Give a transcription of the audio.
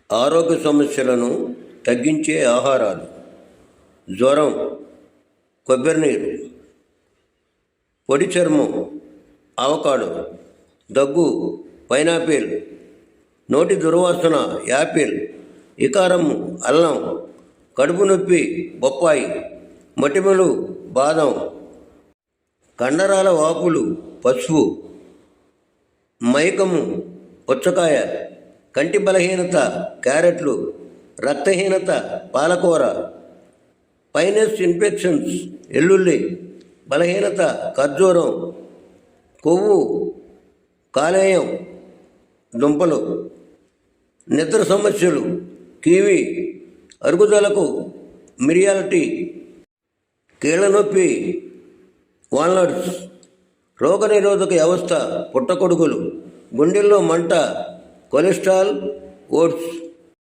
ఆరోగ్య సమస్యలను తగ్గించే ఆహారాలు: జ్వరం, కొబ్బరి నీరు. పొడి చర్మం, అవకాడో. దగ్గు, పైనాపిల్. నోటి దుర్వాసన, యాపిల్. వికారం, అల్లం. కడుపు నొప్పి, బొప్పాయి. మొటిమలు, బాదం. కండరాల వాపులు, పసుపు. మైకము, పుచ్చకాయ. కంటి బలహీనత, క్యారెట్లు. రక్తహీనత, పాలకూర. పైనస్ ఇన్ఫెక్షన్స్, ఎల్లుల్లి. బలహీనత, ఖర్జూరం. కొవ్వు, కాలేయం, దుంపలు. నిద్ర సమస్యలు, కివి. అరుగుదలకు, మిరియాల టీ. కీళ్ళ నొప్పి, వాల్నట్స్. రోగనిరోధక వ్యవస్థ, పుట్టకొడుకులు. గుండెల్లో మంట, కొలెస్ట్రాల్, ఓట్స్.